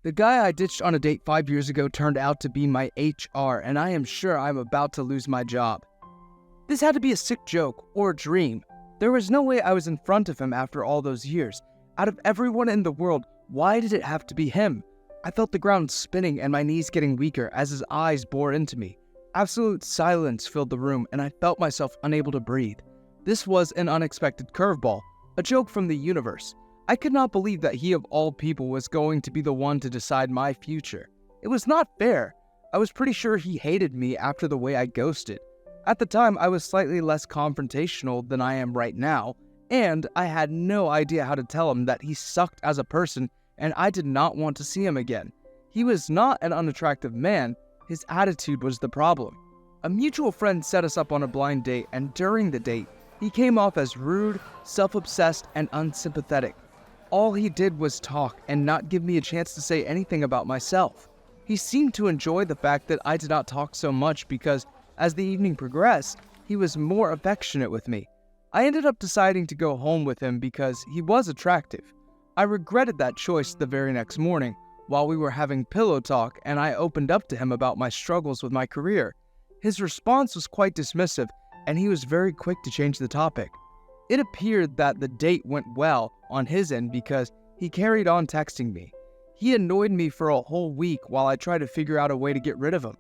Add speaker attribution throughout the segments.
Speaker 1: The guy I ditched on a date 5 years ago turned out to be my HR, and I am sure I'm about to lose my job. This had to be a sick joke or a dream. There was no way I was in front of him after all those years. Out of everyone in the world, why did it have to be him? I felt the ground spinning and my knees getting weaker as his eyes bore into me. Absolute silence filled the room, and I felt myself unable to breathe. This was an unexpected curveball, a joke from the universe. I could not believe that he of all people was going to be the one to decide my future. It was not fair. I was pretty sure he hated me after the way I ghosted. At the time, I was slightly less confrontational than I am right now, and I had no idea how to tell him that he sucked as a person and I did not want to see him again. He was not an unattractive man, his attitude was the problem. A mutual friend set us up on a blind date, and during the date, he came off as rude, self-obsessed, and unsympathetic. All he did was talk and not give me a chance to say anything about myself. He seemed to enjoy the fact that I did not talk so much because, as the evening progressed, he was more affectionate with me. I ended up deciding to go home with him because he was attractive. I regretted that choice the very next morning while we were having pillow talk and I opened up to him about my struggles with my career. His response was quite dismissive and he was very quick to change the topic. It appeared that the date went well on his end because he carried on texting me. He annoyed me for a whole week while I tried to figure out a way to get rid of him.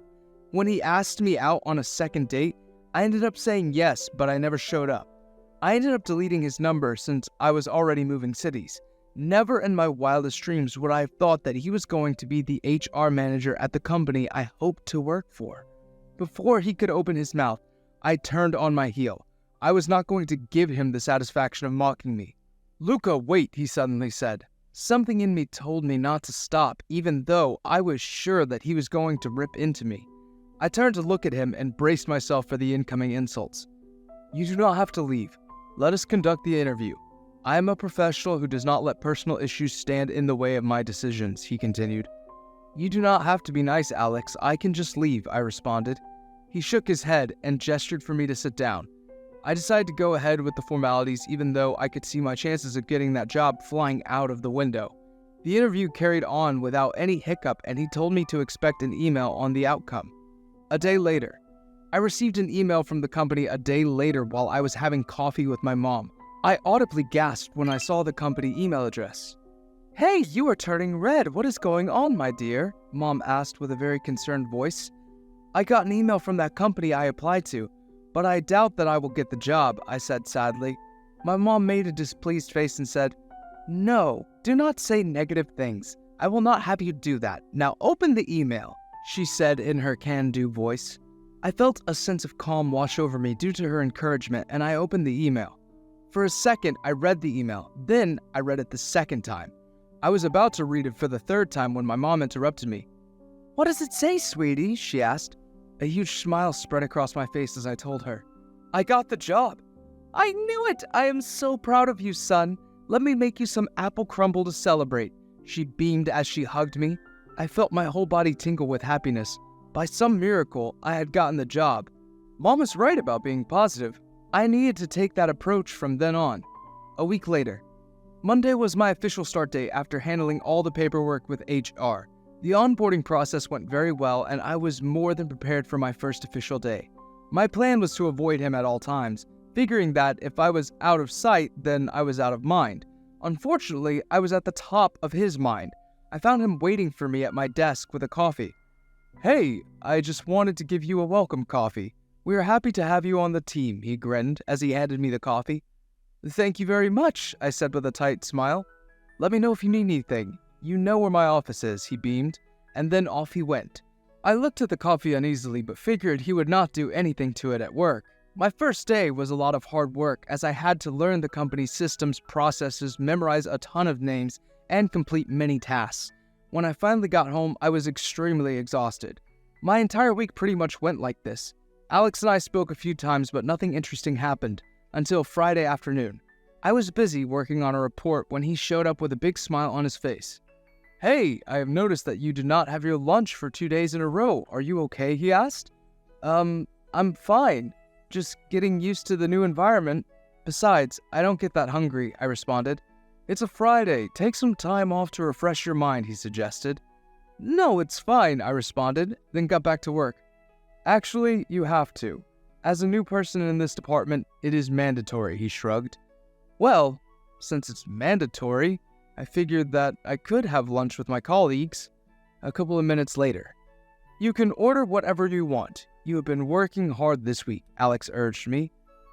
Speaker 1: When he asked me out on a second date, I ended up saying yes, but I never showed up. I ended up deleting his number since I was already moving cities. Never in my wildest dreams would I have thought that he was going to be the HR manager at the company I hoped to work for. Before he could open his mouth, I turned on my heel. I was not going to give him the satisfaction of mocking me. "Luca, wait," he suddenly said. Something in me told me not to stop, even though I was sure that he was going to rip into me. I turned to look at him and braced myself for the incoming insults. "You do not have to leave. Let us conduct the interview. I am a professional who does not let personal issues stand in the way of my decisions," he continued. "You do not have to be nice, Alex. I can just leave," I responded. He shook his head and gestured for me to sit down. I decided to go ahead with the formalities even though I could see my chances of getting that job flying out of the window. The interview carried on without any hiccup and he told me to expect an email on the outcome. A day later. I received an email from the company a day later while I was having coffee with my mom. I audibly gasped when I saw the company email address. "Hey, you are turning red. What is going on, my dear?" Mom asked with a very concerned voice. "I got an email from that company I applied to, but I doubt that I will get the job," I said sadly. My mom made a displeased face and said, "No, do not say negative things. I will not have you do that. Now open the email," she said in her can-do voice. I felt a sense of calm wash over me due to her encouragement, and I opened the email. For a second, I read the email. Then I read it the second time. I was about to read it for the third time when my mom interrupted me. "What does it say, sweetie?" she asked. A huge smile spread across my face as I told her. "I got the job." "I knew it! I am so proud of you, son. Let me make you some apple crumble to celebrate." She beamed as she hugged me. I felt my whole body tingle with happiness. By some miracle, I had gotten the job. Mom was right about being positive. I needed to take that approach from then on. A week later. Monday was my official start date after handling all the paperwork with HR. The onboarding process went very well and I was more than prepared for my first official day. My plan was to avoid him at all times, figuring that if I was out of sight, then I was out of mind. Unfortunately, I was at the top of his mind. I found him waiting for me at my desk with a coffee. "Hey, I just wanted to give you a welcome coffee. We are happy to have you on the team," he grinned as he handed me the coffee. "Thank you very much," I said with a tight smile. "Let me know if you need anything. You know where my office is," he beamed, and then off he went. I looked at the coffee uneasily but figured he would not do anything to it at work. My first day was a lot of hard work as I had to learn the company's systems, processes, memorize a ton of names, and complete many tasks. When I finally got home, I was extremely exhausted. My entire week pretty much went like this. Alex and I spoke a few times, but nothing interesting happened until Friday afternoon. I was busy working on a report when he showed up with a big smile on his face. "Hey, I have noticed that you did not have your lunch for 2 days in a row. Are you okay?" he asked. I'm fine. Just getting used to the new environment. Besides, I don't get that hungry," I responded. "It's a Friday. Take some time off to refresh your mind," he suggested. "No, it's fine," I responded, then got back to work. "Actually, you have to. As a new person in this department, it is mandatory," he shrugged. "Well, since it's mandatory, I figured that I could have lunch with my colleagues." A couple of minutes later. "You can order whatever you want. You have been working hard this week," Alex urged me.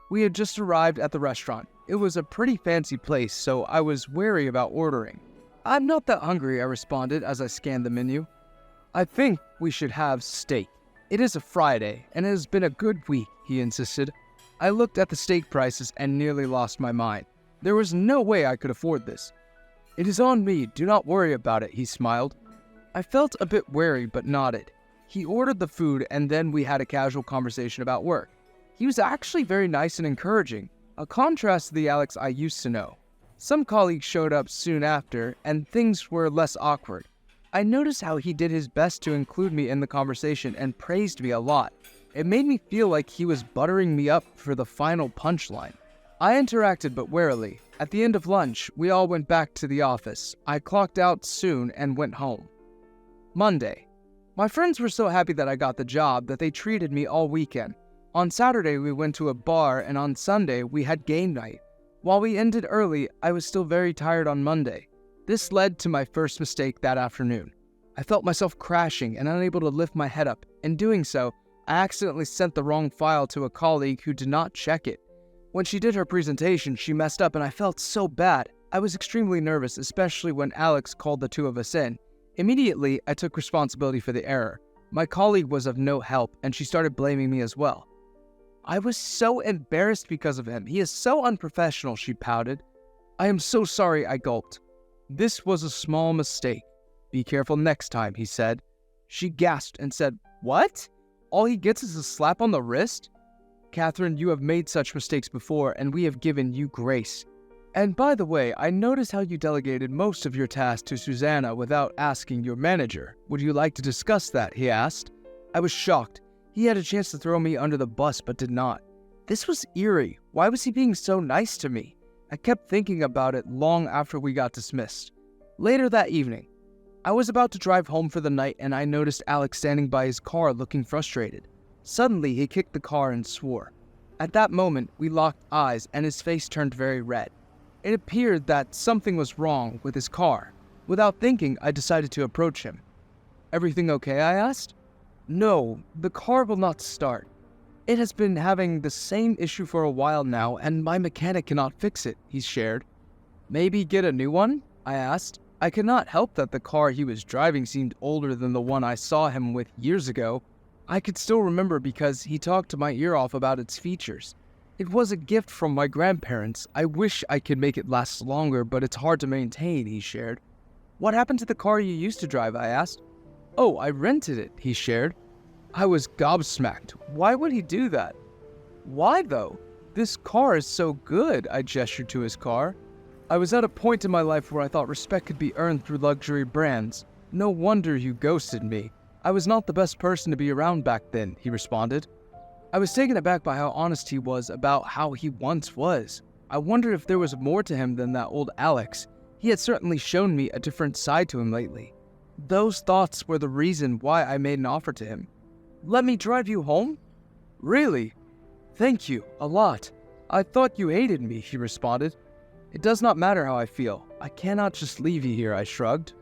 Speaker 1: We had just arrived at the restaurant. It was a pretty fancy place, so I was wary about ordering. "I'm not that hungry," I responded as I scanned the menu. "I think we should have steak. It is a Friday, and it has been a good week," he insisted. I looked at the steak prices and nearly lost my mind. There was no way I could afford this. "It is on me, do not worry about it," he smiled. I felt a bit wary but nodded. He ordered the food and then we had a casual conversation about work. He was actually very nice and encouraging, a contrast to the Alex I used to know. Some colleagues showed up soon after and things were less awkward. I noticed how he did his best to include me in the conversation and praised me a lot. It made me feel like he was buttering me up for the final punchline. I interacted but warily. At the end of lunch, we all went back to the office. I clocked out soon and went home. Monday. My friends were so happy that I got the job that they treated me all weekend. On Saturday, we went to a bar, and on Sunday, we had game night. While we ended early, I was still very tired on Monday. This led to my first mistake that afternoon. I felt myself crashing and unable to lift my head up. In doing so, I accidentally sent the wrong file to a colleague who did not check it. When she did her presentation, she messed up and I felt so bad. I was extremely nervous, especially when Alex called the two of us in. Immediately, I took responsibility for the error. My colleague was of no help, and she started blaming me as well. "I was so embarrassed because of him. He is so unprofessional," she pouted. "I am so sorry," I gulped. "This was a small mistake. Be careful next time," he said. She gasped and said, "What? All he gets is a slap on the wrist?" "Catherine, you have made such mistakes before, and we have given you grace. And by the way, I noticed how you delegated most of your tasks to Susanna without asking your manager. Would you like to discuss that?" he asked. I was shocked. He had a chance to throw me under the bus but did not. This was eerie. Why was he being so nice to me? I kept thinking about it long after we got dismissed. Later that evening, I was about to drive home for the night and I noticed Alex standing by his car looking frustrated. Suddenly, he kicked the car and swore. At that moment, we locked eyes and his face turned very red. It appeared that something was wrong with his car. Without thinking, I decided to approach him. "Everything okay?" I asked. "No, the car will not start. It has been having the same issue for a while now and my mechanic cannot fix it," he shared. "Maybe get a new one?" I asked. I could not help that the car he was driving seemed older than the one I saw him with years ago. I could still remember because he talked my ear off about its features. "It was a gift from my grandparents. I wish I could make it last longer, but it's hard to maintain," he shared. "What happened to the car you used to drive?" I asked. "Oh, I rented it," he shared. I was gobsmacked. Why would he do that? "Why though? This car is so good," I gestured to his car. "I was at a point in my life where I thought respect could be earned through luxury brands. No wonder you ghosted me. I was not the best person to be around back then," he responded. I was taken aback by how honest he was about how he once was. I wondered if there was more to him than that old Alex. He had certainly shown me a different side to him lately. Those thoughts were the reason why I made an offer to him. "Let me drive you home?" "Really? Thank you, a lot. I thought you hated me," he responded. "It does not matter how I feel. I cannot just leave you here," I shrugged.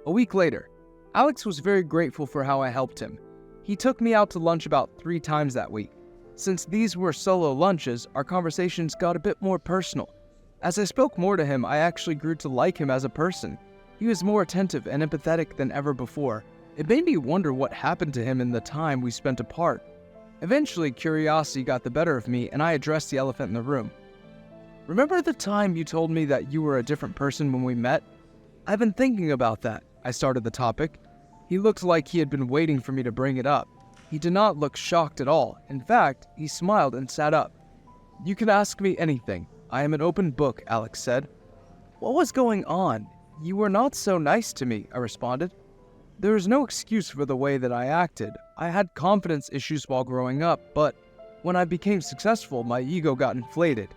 Speaker 1: A week later, Alex was very grateful for how I helped him. He took me out to lunch about 3 times that week. Since these were solo lunches, our conversations got a bit more personal. As I spoke more to him, I actually grew to like him as a person. He was more attentive and empathetic than ever before. It made me wonder what happened to him in the time we spent apart. Eventually, curiosity got the better of me and I addressed the elephant in the room. "Remember the time you told me that you were a different person when we met?" "I've been thinking about that," I started the topic. He looked like he had been waiting for me to bring it up. He did not look shocked at all. In fact, he smiled and sat up. "You can ask me anything. I am an open book," Alex said. "What was going on? You were not so nice to me," I responded. There is no excuse for the way that I acted. I had confidence issues while growing up, but when I became successful, my ego got inflated.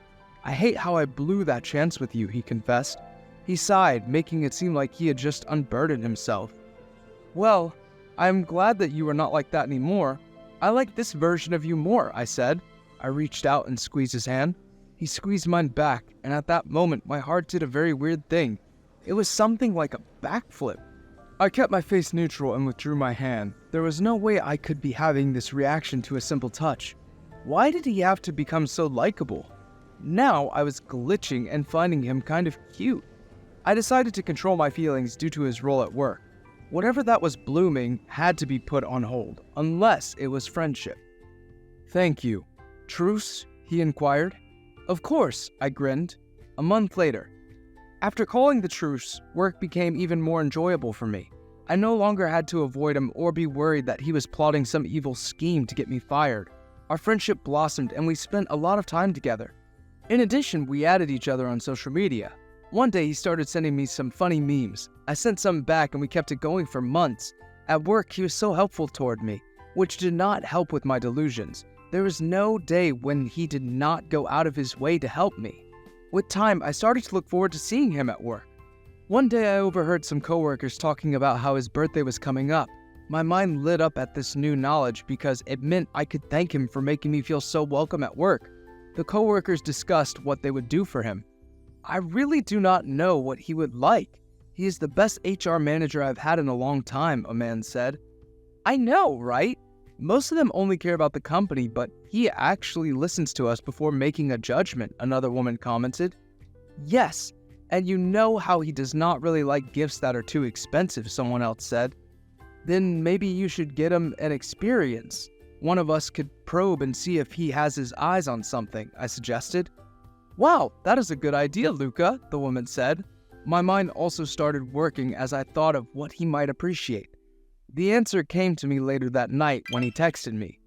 Speaker 1: "I hate how I blew that chance with you," he confessed. He sighed, making it seem like he had just unburdened himself. Well, I'm glad that you are not like that anymore. I like this version of you more, I said. I reached out and squeezed his hand. He squeezed mine back, and at that moment, my heart did a very weird thing. It was something like a backflip. I kept my face neutral and withdrew my hand. There was no way I could be having this reaction to a simple touch. Why did he have to become so likable? Now I was glitching and finding him kind of cute. I decided to control my feelings due to his role at work. Whatever that was blooming had to be put on hold, unless it was friendship. Thank you. Truce? He inquired. Of course, I grinned. A month later. After calling the truce, work became even more enjoyable for me. I no longer had to avoid him or be worried that he was plotting some evil scheme to get me fired. Our friendship blossomed and we spent a lot of time together. In addition, we added each other on social media. One day he started sending me some funny memes. I sent some back and we kept it going for months. At work, he was so helpful toward me, which did not help with my delusions. There was no day when he did not go out of his way to help me. With time, I started to look forward to seeing him at work. One day I overheard some coworkers talking about how his birthday was coming up. My mind lit up at this new knowledge because it meant I could thank him for making me feel so welcome at work. The coworkers discussed what they would do for him. I really do not know what he would like. He is the best HR manager I've had in a long time, a man said. I know, right? Most of them only care about the company, but he actually listens to us before making a judgment, another woman commented. Yes, and you know how he does not really like gifts that are too expensive, someone else said. Then maybe you should get him an experience. One of us could probe and see if he has his eyes on something, I suggested. Wow, that is a good idea, Luca, the woman said. My mind also started working as I thought of what he might appreciate. The answer came to me later that night when he texted me.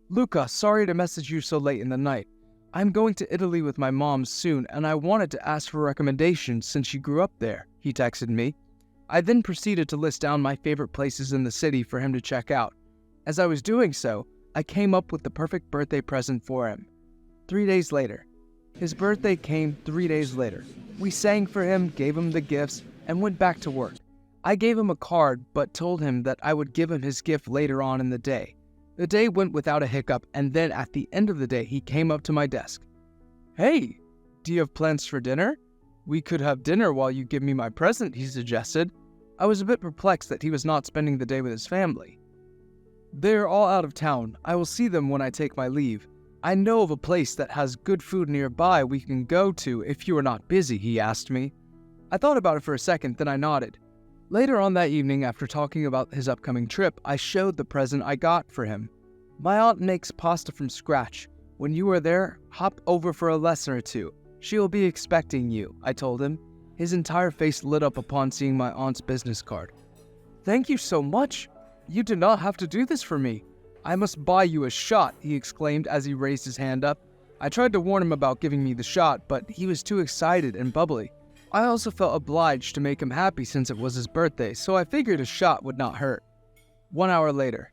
Speaker 1: Luca, sorry to message you so late in the night. I'm going to Italy with my mom soon and I wanted to ask for recommendations since you grew up there, he texted me. I then proceeded to list down my favorite places in the city for him to check out. As I was doing so, I came up with the perfect birthday present for him. 3 days later. His birthday came 3 days later. We sang for him, gave him the gifts, and went back to work. I gave him a card, but told him that I would give him his gift later on in the day. The day went without a hiccup, and then at the end of the day, he came up to my desk. Hey, do you have plans for dinner? We could have dinner while you give me my present, he suggested. I was a bit perplexed that he was not spending the day with his family. They're all out of town. I will see them when I take my leave. I know of a place that has good food nearby we can go to if you are not busy, he asked me. I thought about it for a second, then I nodded. Later on that evening, after talking about his upcoming trip, I showed the present I got for him. My aunt makes pasta from scratch. When you are there, hop over for a lesson or two. She will be expecting you, I told him. His entire face lit up upon seeing my aunt's business card. Thank you so much. You did not have to do this for me. I must buy you a shot, he exclaimed as he raised his hand up. I tried to warn him about giving me the shot, but he was too excited and bubbly. I also felt obliged to make him happy since it was his birthday, so I figured a shot would not hurt. 1 hour later.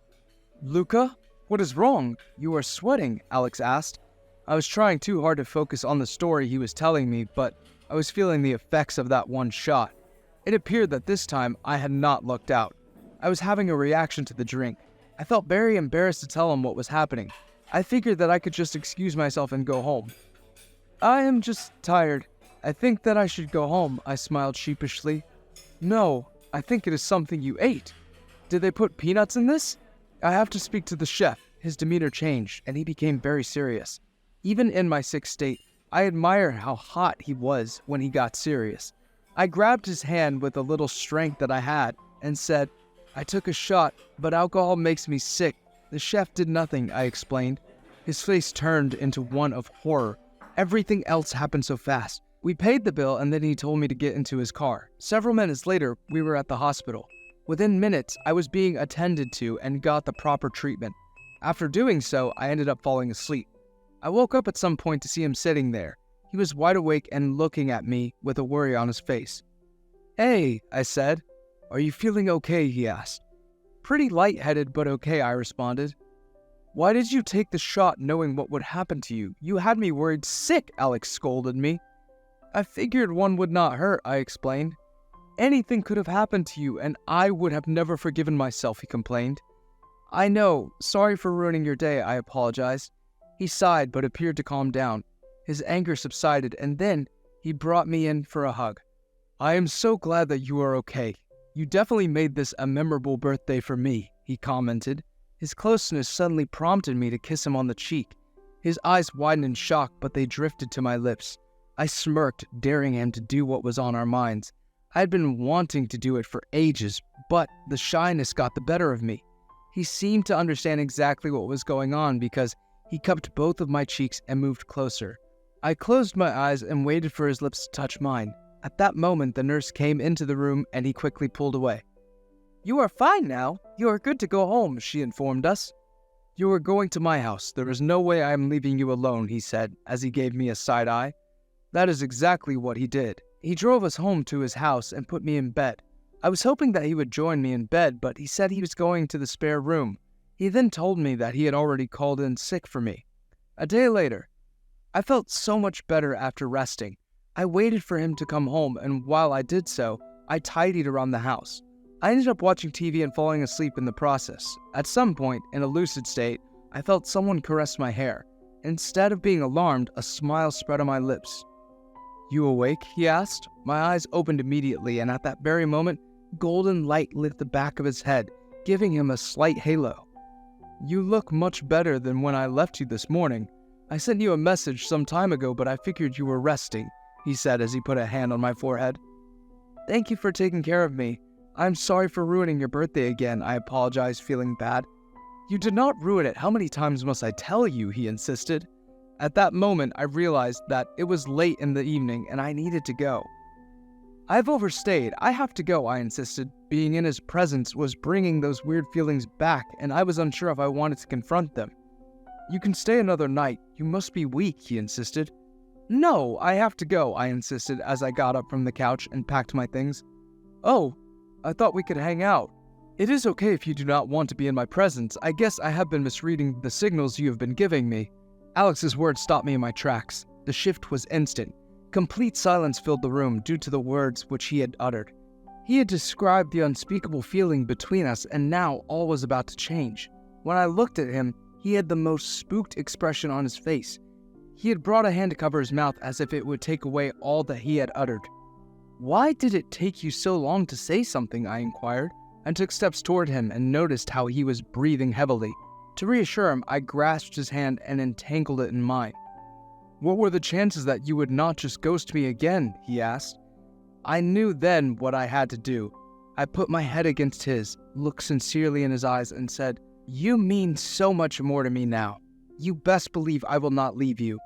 Speaker 1: Luca, what is wrong? You are sweating, Alex asked. I was trying too hard to focus on the story he was telling me, but I was feeling the effects of that one shot. It appeared that this time I had not lucked out. I was having a reaction to the drink. I felt very embarrassed to tell him what was happening. I figured that I could just excuse myself and go home. I am just tired. I think that I should go home, I smiled sheepishly. No, I think it is something you ate. Did they put peanuts in this? I have to speak to the chef. His demeanor changed, and he became very serious. Even in my sick state, I admire how hot he was when he got serious. I grabbed his hand with the little strength that I had and said, I took a shot, but alcohol makes me sick. The chef did nothing, I explained. His face turned into one of horror. Everything else happened so fast. We paid the bill and then he told me to get into his car. Several minutes later, we were at the hospital. Within minutes, I was being attended to and got the proper treatment. After doing so, I ended up falling asleep. I woke up at some point to see him sitting there. He was wide awake and looking at me with a worry on his face. Hey, I said. Are you feeling okay? He asked. Pretty lightheaded, but okay, I responded. Why did you take the shot knowing what would happen to you? You had me worried sick, Alex scolded me. I figured one would not hurt, I explained. Anything could have happened to you, and I would have never forgiven myself, he complained. I know. Sorry for ruining your day, I apologized. He sighed but appeared to calm down. His anger subsided, and then he brought me in for a hug. I am so glad that you are okay. You definitely made this a memorable birthday for me, he commented. His closeness suddenly prompted me to kiss him on the cheek. His eyes widened in shock, but they drifted to my lips. I smirked, daring him to do what was on our minds. I had been wanting to do it for ages, but the shyness got the better of me. He seemed to understand exactly what was going on because he cupped both of my cheeks and moved closer. I closed my eyes and waited for his lips to touch mine. At that moment, the nurse came into the room and he quickly pulled away. You are fine now. You are good to go home, she informed us. You are going to my house. There is no way I am leaving you alone, he said, as he gave me a side eye. That is exactly what he did. He drove us home to his house and put me in bed. I was hoping that he would join me in bed, but he said he was going to the spare room. He then told me that he had already called in sick for me. A day later, I felt so much better after resting. I waited for him to come home, and while I did so, I tidied around the house. I ended up watching TV and falling asleep in the process. At some point, in a lucid state, I felt someone caress my hair. Instead of being alarmed, a smile spread on my lips. You awake? He asked. My eyes opened immediately, and at that very moment, golden light lit the back of his head, giving him a slight halo. You look much better than when I left you this morning. I sent you a message some time ago, but I figured you were resting, he said as he put a hand on my forehead. Thank you for taking care of me. I'm sorry for ruining your birthday again, I apologized, feeling bad. You did not ruin it. How many times must I tell you? He insisted. At that moment, I realized that it was late in the evening and I needed to go. I've overstayed. I have to go, I insisted. Being in his presence was bringing those weird feelings back, and I was unsure if I wanted to confront them. You can stay another night. You must be weak, he insisted. No, I have to go, I insisted as I got up from the couch and packed my things. Oh, I thought we could hang out. It is okay if you do not want to be in my presence. I guess I have been misreading the signals you have been giving me. Alex's words stopped me in my tracks. The shift was instant. Complete silence filled the room due to the words which he had uttered. He had described the unspeakable feeling between us, and now all was about to change. When I looked at him, he had the most spooked expression on his face. He had brought a hand to cover his mouth as if it would take away all that he had uttered. Why did it take you so long to say something? I inquired, and took steps toward him and noticed how he was breathing heavily. To reassure him, I grasped his hand and entangled it in mine. What were the chances that you would not just ghost me again? He asked. I knew then what I had to do. I put my head against his, looked sincerely in his eyes, and said, You mean so much more to me now. You best believe I will not leave you.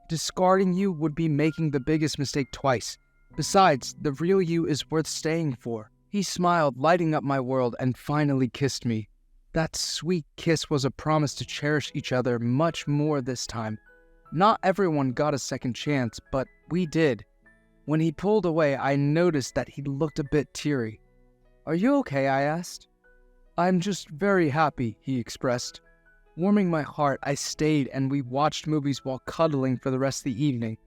Speaker 1: Discarding you would be making the biggest mistake twice. Besides, the real you is worth staying for. He smiled, lighting up my world, and finally kissed me. That sweet kiss was a promise to cherish each other much more this time. Not everyone got a second chance, but we did. When he pulled away, I noticed that he looked a bit teary. Are you okay? I asked. I'm just very happy, he expressed. Warming my heart, I stayed and we watched movies while cuddling for the rest of the evening.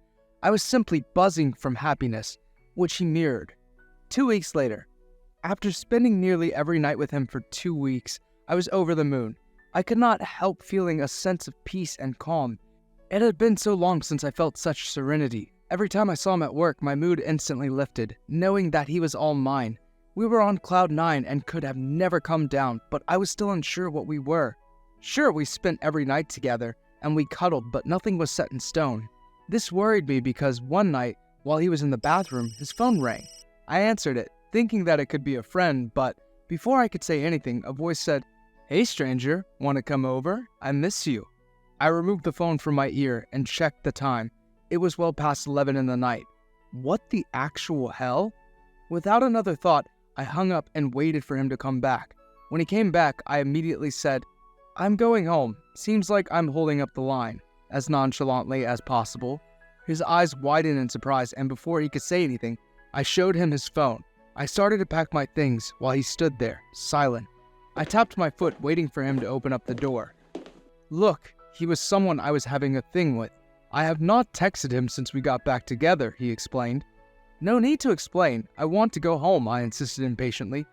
Speaker 1: I was simply buzzing from happiness, which he mirrored. 2 weeks later, after spending nearly every night with him for 2 weeks, I was over the moon. I could not help feeling a sense of peace and calm. It had been so long since I felt such serenity. Every time I saw him at work, my mood instantly lifted, knowing that he was all mine. We were on cloud 9 and could have never come down, but I was still unsure what we were. Sure, we spent every night together, and we cuddled, but nothing was set in stone. This worried me because one night, while he was in the bathroom, his phone rang. I answered it, thinking that it could be a friend, but before I could say anything, a voice said, Hey stranger, want to come over? I miss you. I removed the phone from my ear and checked the time. It was well past 11 in the night. What the actual hell? Without another thought, I hung up and waited for him to come back. When he came back, I immediately said, I'm going home. Seems like I'm holding up the line, as nonchalantly as possible. His eyes widened in surprise, and before he could say anything, I showed him his phone. I started to pack my things while he stood there, silent. I tapped my foot, waiting for him to open up the door. Look, he was someone I was having a thing with. I have not texted him since we got back together, he explained. No need to explain. I want to go home, I insisted impatiently.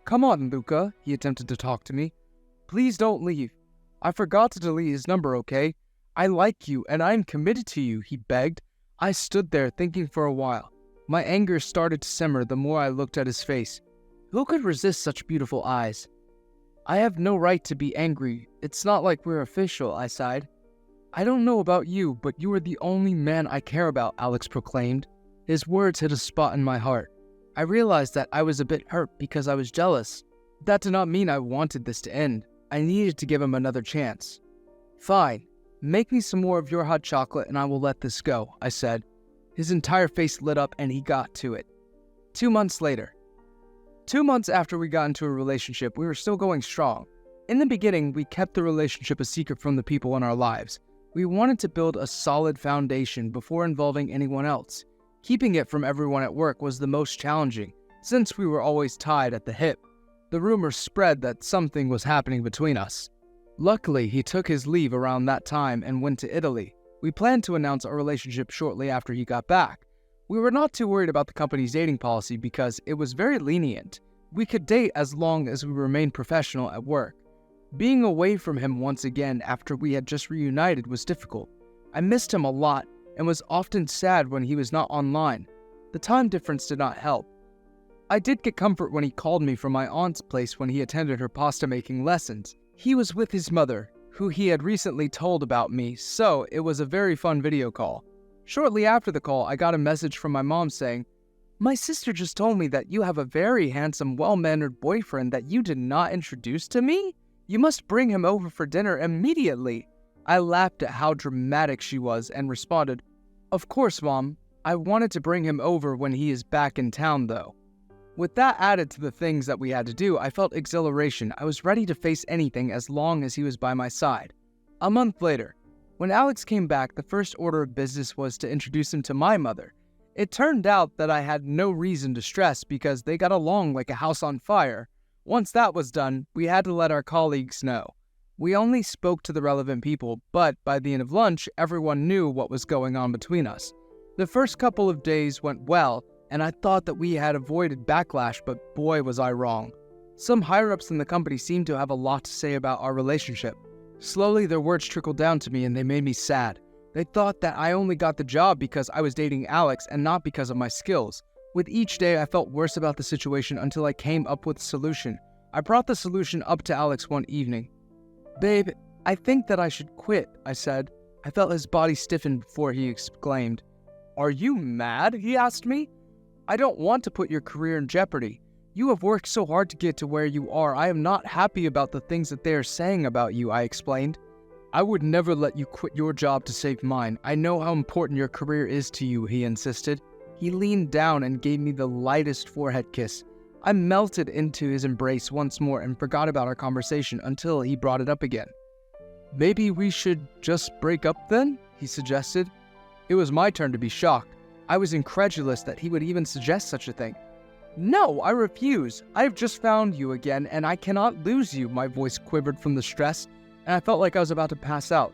Speaker 1: Come on, Luca, he attempted to talk to me. Please don't leave. I forgot to delete his number, okay? I like you, and I'm committed to you, he begged. I stood there thinking for a while. My anger started to simmer the more I looked at his face. Who could resist such beautiful eyes? I have no right to be angry. It's not like we're official, I sighed. I don't know about you, but you are the only man I care about, Alex proclaimed. His words hit a spot in my heart. I realized that I was a bit hurt because I was jealous. That did not mean I wanted this to end. I needed to give him another chance. Fine. Make me some more of your hot chocolate and I will let this go, I said. His entire face lit up and he got to it. 2 months later. 2 months after we got into a relationship, we were still going strong. In the beginning, we kept the relationship a secret from the people in our lives. We wanted to build a solid foundation before involving anyone else. Keeping it from everyone at work was the most challenging, since we were always tied at the hip. The rumors spread that something was happening between us. Luckily, he took his leave around that time and went to Italy. We planned to announce our relationship shortly after he got back. We were not too worried about the company's dating policy because it was very lenient. We could date as long as we remained professional at work. Being away from him once again after we had just reunited was difficult. I missed him a lot and was often sad when he was not online. The time difference did not help. I did get comfort when he called me from my aunt's place when he attended her pasta making lessons. He was with his mother, who he had recently told about me, so it was a very fun video call. Shortly after the call, I got a message from my mom saying, "My sister just told me that you have a very handsome, well-mannered boyfriend that you did not introduce to me? You must bring him over for dinner immediately." I laughed at how dramatic she was and responded, "Of course, Mom. I wanted to bring him over when he is back in town, though." With that added to the things that we had to do, I felt exhilaration. I was ready to face anything as long as he was by my side. A month later, when Alex came back, the first order of business was to introduce him to my mother. It turned out that I had no reason to stress because they got along like a house on fire. Once that was done, we had to let our colleagues know. We only spoke to the relevant people, but by the end of lunch, everyone knew what was going on between us. The first couple of days went well, and I thought that we had avoided backlash, but boy was I wrong. Some higher-ups in the company seemed to have a lot to say about our relationship. Slowly, their words trickled down to me and they made me sad. They thought that I only got the job because I was dating Alex and not because of my skills. With each day, I felt worse about the situation until I came up with a solution. I brought the solution up to Alex one evening. "Babe, I think that I should quit," I said. I felt his body stiffen before he exclaimed. "Are you mad?" he asked me. "I don't want to put your career in jeopardy. You have worked so hard to get to where you are. I am not happy about the things that they are saying about you," I explained. "I would never let you quit your job to save mine. I know how important your career is to you," he insisted. He leaned down and gave me the lightest forehead kiss. I melted into his embrace once more and forgot about our conversation until he brought it up again. "Maybe we should just break up then?" he suggested. It was my turn to be shocked. I was incredulous that he would even suggest such a thing. "No, I refuse. I have just found you again, and I cannot lose you." My voice quivered from the stress, and I felt like I was about to pass out.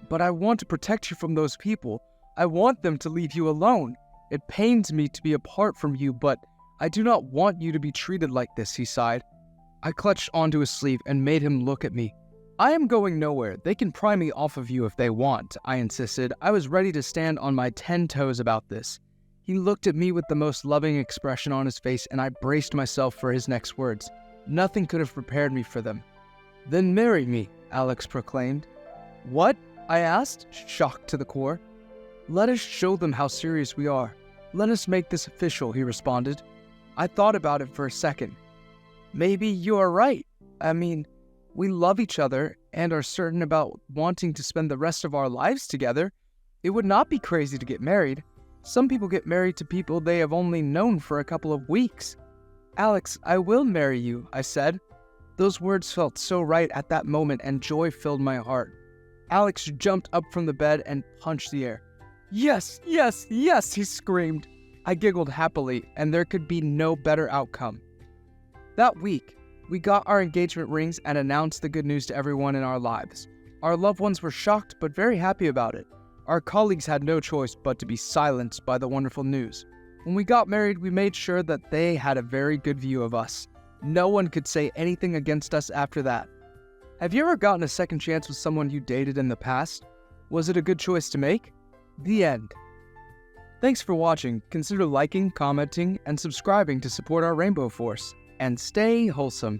Speaker 1: "But I want to protect you from those people. I want them to leave you alone. It pains me to be apart from you, but I do not want you to be treated like this," he sighed. I clutched onto his sleeve and made him look at me. "I am going nowhere. They can pry me off of you if they want," I insisted. I was ready to stand on my 10 toes about this. He looked at me with the most loving expression on his face, and I braced myself for his next words. Nothing could have prepared me for them. "Then marry me," Alex proclaimed. "What?" I asked, shocked to the core. "Let us show them how serious we are. Let us make this official," he responded. I thought about it for a second. Maybe you are right. I mean, we love each other and are certain about wanting to spend the rest of our lives together. It would not be crazy to get married. Some people get married to people they have only known for a couple of weeks. "Alex, I will marry you," I said. Those words felt so right at that moment and joy filled my heart. Alex jumped up from the bed and punched the air. "Yes, yes, yes," he screamed. I giggled happily, and there could be no better outcome. That week, we got our engagement rings and announced the good news to everyone in our lives. Our loved ones were shocked but very happy about it. Our colleagues had no choice but to be silenced by the wonderful news. When we got married, we made sure that they had a very good view of us. No one could say anything against us after that. Have you ever gotten a second chance with someone you dated in the past? Was it a good choice to make? The end. Thanks for watching. Consider liking, commenting, and subscribing to support our Rainbow Force. And stay wholesome.